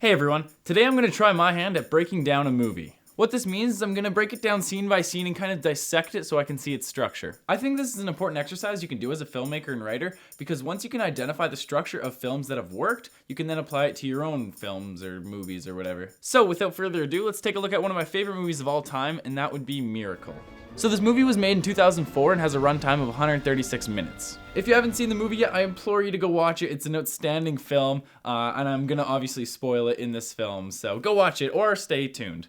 Hey everyone, today I'm going to try my hand at breaking down a movie. What this means is I'm going to break it down scene by scene and kind of dissect it so I can see its structure. I think this is an important exercise you can do as a filmmaker and writer because once you can identify the structure of films that have worked, you can then apply it to your own films or movies or whatever. So without further ado, let's take a look at one of my favorite movies of all time, and that would be Miracle. So this movie was made in 2004 and has a runtime of 136 minutes. If you haven't seen the movie yet, I implore you to go watch it. It's an outstanding film, and I'm gonna obviously spoil it in this film, so go watch it or stay tuned.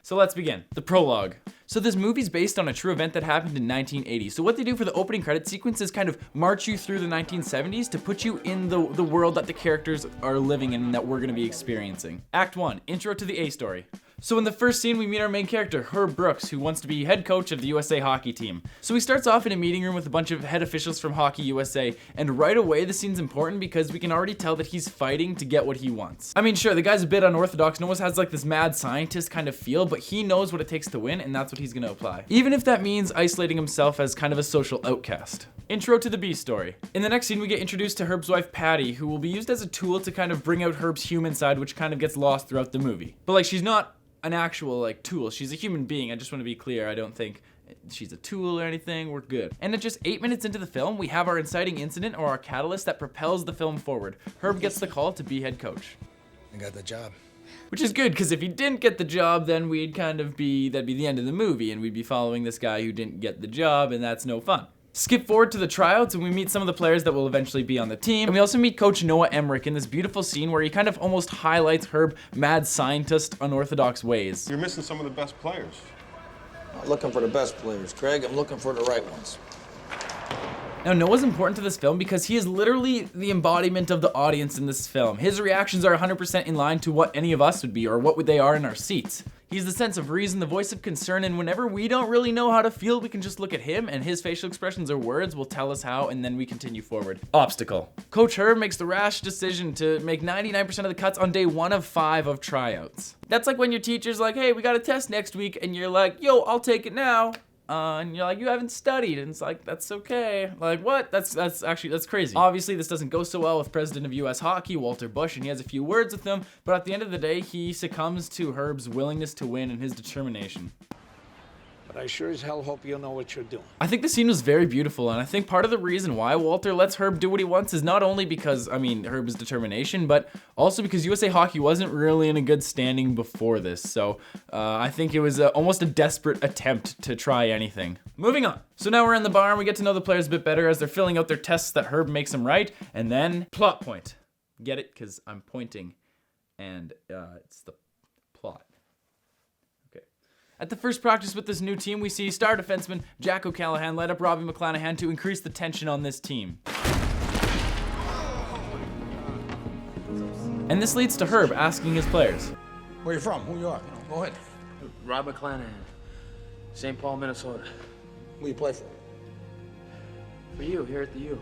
So let's begin. The prologue. So this movie's based on a true event that happened in 1980. So what they do for the opening credit sequence is kind of march you through the 1970s to put you in the world that the characters are living in and that we're gonna be experiencing. Act 1, intro to the A story. So in the first scene, we meet our main character, Herb Brooks, who wants to be head coach of the USA hockey team. So he starts off in a meeting room with a bunch of head officials from Hockey USA, and right away the scene's important because we can already tell that he's fighting to get what he wants. I mean, sure, the guy's a bit unorthodox and almost has like this mad scientist kind of feel, but he knows what it takes to win, and that's what he's gonna apply. Even if that means isolating himself as kind of a social outcast. Intro to the B story. In the next scene, we get introduced to Herb's wife, Patty, who will be used as a tool to kind of bring out Herb's human side, which kind of gets lost throughout the movie. But like, she's not an actual like tool. She's a human being. I just want to be clear. I don't think she's a tool or anything. We're good. And at just 8 minutes into the film, we have our inciting incident or our catalyst that propels the film forward. Herb gets the call to be head coach. I got the job. Which is good, because if he didn't get the job, then that'd be the end of the movie, and we'd be following this guy who didn't get the job, and that's no fun. Skip forward to the tryouts and we meet some of the players that will eventually be on the team. And we also meet Coach Noah Emmerich in this beautiful scene where he kind of almost highlights Herb mad scientist unorthodox ways. You're missing some of the best players. I'm not looking for the best players, Craig. I'm looking for the right ones. Now Noah's important to this film because he is literally the embodiment of the audience in this film. His reactions are 100% in line to what any of us would be or what they are in our seats. He's the sense of reason, the voice of concern, and whenever we don't really know how to feel, we can just look at him and his facial expressions or words will tell us how, and then we continue forward. Obstacle. Coach Herb makes the rash decision to make 99% of the cuts on day 1 of 5 of tryouts. That's like when your teacher's like, hey, we got a test next week, and you're like, yo, I'll take it now. And you're like, you haven't studied, and it's like, that's okay. Like, what? That's crazy. Obviously, this doesn't go so well with President of US Hockey, Walter Bush, and he has a few words with him, but at the end of the day, he succumbs to Herb's willingness to win and his determination. But I sure as hell hope you know what you're doing. I think the scene was very beautiful, and I think part of the reason why Walter lets Herb do what he wants is not only because, Herb's determination, but also because USA Hockey wasn't really in a good standing before this, so I think it was almost a desperate attempt to try anything. Moving on. So now we're in the bar, and we get to know the players a bit better as they're filling out their tests that Herb makes them write, and then plot point. Get it? Because I'm pointing, and it's the plot. At the first practice with this new team, we see star defenseman Jack O'Callahan light up Robbie McClanahan to increase the tension on this team. And this leads to Herb asking his players, Where you from? Who you are? Go ahead. Rob McClanahan, St. Paul, Minnesota. Who you play for? For you, here at the U.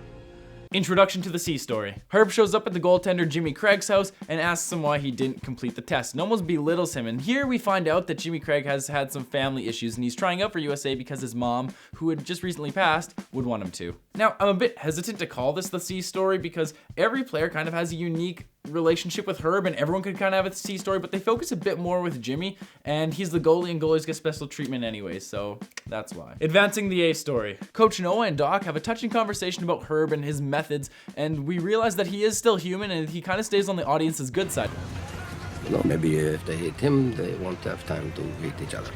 Introduction to the C story. Herb shows up at the goaltender Jimmy Craig's house and asks him why he didn't complete the test and almost belittles him. And here we find out that Jimmy Craig has had some family issues and he's trying out for USA because his mom, who had just recently passed, would want him to. Now, I'm a bit hesitant to call this the C story because every player kind of has a unique relationship with Herb and everyone could kind of have a C story, but they focus a bit more with Jimmy and he's the goalie and goalies get special treatment anyway, so that's why. Advancing the A story. Coach Noah and Doc have a touching conversation about Herb and his methods, and we realize that he is still human and he kind of stays on the audience's good side. No, maybe if they hate him, they won't have time to hate each other.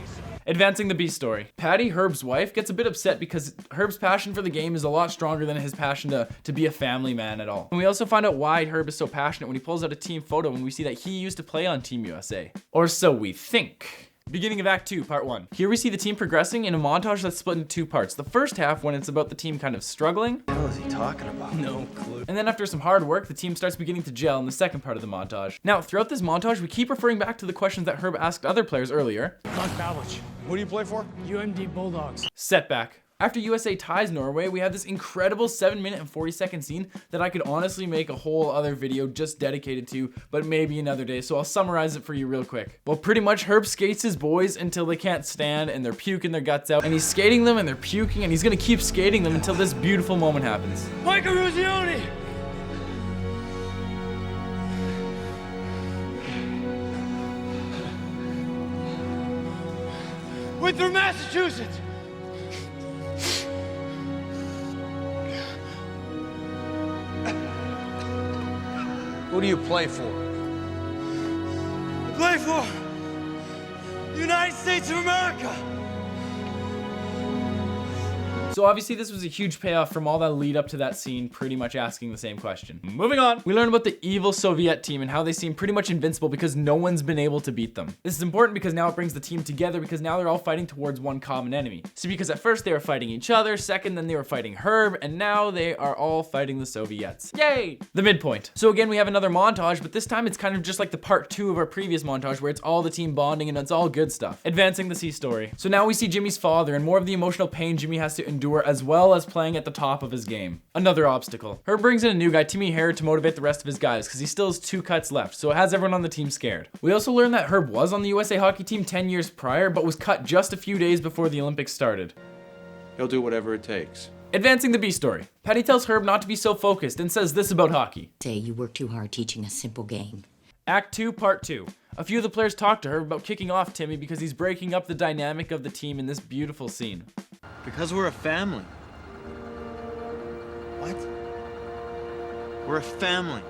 Advancing the B story. Patty, Herb's wife, gets a bit upset because Herb's passion for the game is a lot stronger than his passion to be a family man at all. And we also find out why Herb is so passionate when he pulls out a team photo and we see that he used to play on Team USA. Or so we think. Beginning of Act 2, Part 1. Here we see the team progressing in a montage that's split into 2 parts. The first half when it's about the team kind of struggling. What the hell is he talking about? No clue. And then after some hard work, the team starts beginning to gel in the second part of the montage. Now, throughout this montage, we keep referring back to the questions that Herb asked other players earlier. Mark Bowich, Who do you play for? UMD Bulldogs. Setback. After USA ties Norway, we have this incredible 7-minute and 40-second scene that I could honestly make a whole other video just dedicated to, but maybe another day, so I'll summarize it for you real quick. Well, pretty much Herb skates his boys until they can't stand and they're puking their guts out, and he's skating them and they're puking, and he's gonna keep skating them until this beautiful moment happens. Michael Ruzioni! We're through Massachusetts. Who do you play for? I play for the United States of America. So obviously this was a huge payoff from all that lead up to that scene, pretty much asking the same question. Moving on, we learn about the evil Soviet team and how they seem pretty much invincible because no one's been able to beat them. This is important because now it brings the team together because now they're all fighting towards one common enemy. See, because at first they were fighting each other, second then they were fighting Herb, and now they are all fighting the Soviets. Yay! The midpoint. So again, we have another montage, but this time it's kind of just like the part 2 of our previous montage where it's all the team bonding and it's all good stuff. Advancing the C story. So now we see Jimmy's father and more of the emotional pain Jimmy has to endure as well as playing at the top of his game. Another obstacle. Herb brings in a new guy, Timmy Harrod, to motivate the rest of his guys because he still has 2 cuts left, so it has everyone on the team scared. We also learn that Herb was on the USA hockey team 10 years prior, but was cut just a few days before the Olympics started. He'll do whatever it takes. Advancing the B story. Patty tells Herb not to be so focused and says this about hockey. Say you work too hard teaching a simple game. Act 2, Part 2. A few of the players talk to Herb about kicking off Timmy because he's breaking up the dynamic of the team in this beautiful scene. Because we're a family. What? We're a family.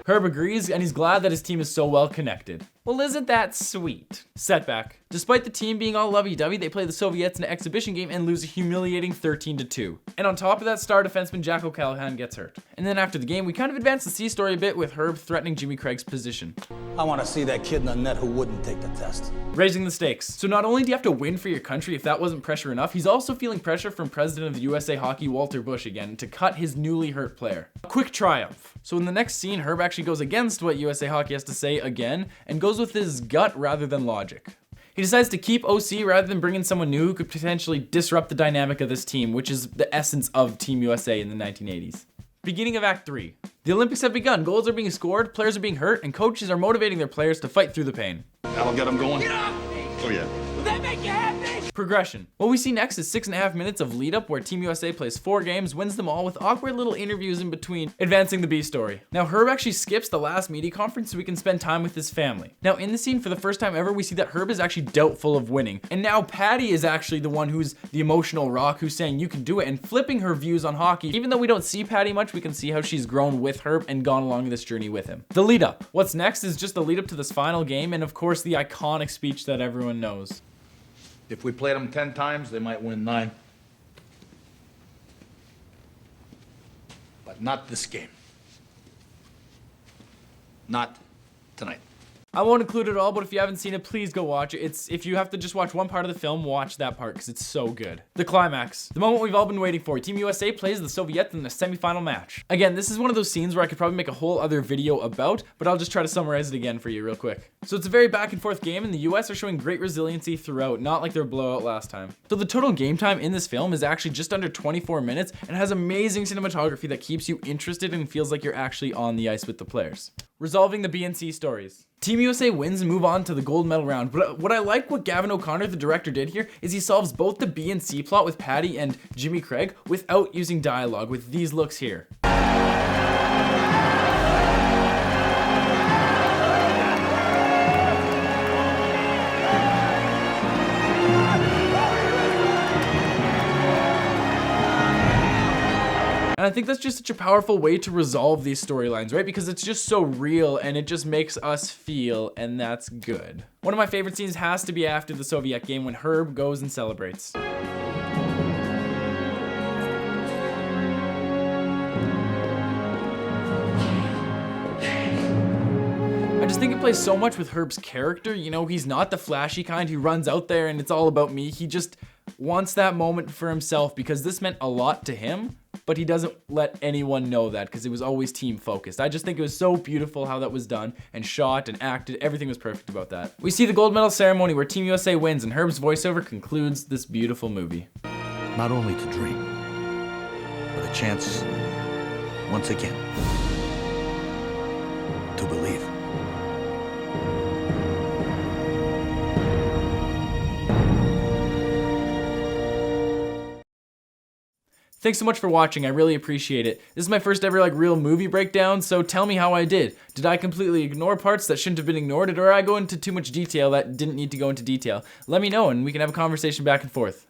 Herb agrees and he's glad that his team is so well connected. Well, isn't that sweet? Setback. Despite the team being all lovey-dovey, they play the Soviets in an exhibition game and lose a humiliating 13-2. And on top of that, star defenseman Jack O'Callahan gets hurt. And then after the game, we kind of advance the C story a bit with Herb threatening Jimmy Craig's position. I want to see that kid in the net who wouldn't take the test. Raising the stakes. So not only do you have to win for your country if that wasn't pressure enough, he's also feeling pressure from President of the USA Hockey Walter Bush again to cut his newly hurt player. A quick triumph. So in the next scene, Herb actually goes against what USA Hockey has to say again and goes with his gut rather than logic. He decides to keep OC rather than bring in someone new who could potentially disrupt the dynamic of this team, which is the essence of Team USA in the 1980s. Beginning of Act 3. The Olympics have begun, goals are being scored, players are being hurt, and coaches are motivating their players to fight through the pain. That'll get him going. Get off me! Oh yeah. Will that make you happy? Progression. What we see next is 6.5 minutes of lead up where Team USA plays 4 games, wins them all with awkward little interviews in between, advancing the B story. Now Herb actually skips the last media conference so we can spend time with his family. Now in the scene, for the first time ever, we see that Herb is actually doubtful of winning. And now Patty is actually the one who's the emotional rock who's saying you can do it and flipping her views on hockey. Even though we don't see Patty much, we can see how she's grown with Herb and gone along this journey with him. The lead up. What's next is just the lead up to this final game and of course the iconic speech that everyone knows. If we played them 10 times, they might win 9. But not this game. Not tonight. I won't include it all, but if you haven't seen it, please go watch it. If you have to just watch one part of the film, watch that part because it's so good. The climax. The moment we've all been waiting for. Team USA plays the Soviets in the semifinal match. Again, this is one of those scenes where I could probably make a whole other video about, but I'll just try to summarize it again for you real quick. So it's a very back and forth game and the US are showing great resiliency throughout, not like their blowout last time. So the total game time in this film is actually just under 24 minutes and has amazing cinematography that keeps you interested and feels like you're actually on the ice with the players. Resolving the B and C stories. Team USA wins and move on to the gold medal round, but what I like what Gavin O'Connor, the director, did here is he solves both the B and C plot with Patty and Jimmy Craig without using dialogue with these looks here. And I think that's just such a powerful way to resolve these storylines, right? Because it's just so real and it just makes us feel, and that's good. One of my favorite scenes has to be after the Soviet game when Herb goes and celebrates. I just think it plays so much with Herb's character. You know, he's not the flashy kind who runs out there and it's all about me. He just wants that moment for himself because this meant a lot to him, but he doesn't let anyone know that because it was always team focused. I just think it was so beautiful how that was done and shot and acted. Everything was perfect about that. We see the gold medal ceremony where Team USA wins and Herb's voiceover concludes this beautiful movie. Not only to dream, but a chance, once again, to believe. Thanks so much for watching, I really appreciate it. This is my first ever real movie breakdown, so tell me how I did. Did I completely ignore parts that shouldn't have been ignored, or did I go into too much detail that didn't need to go into detail? Let me know and we can have a conversation back and forth.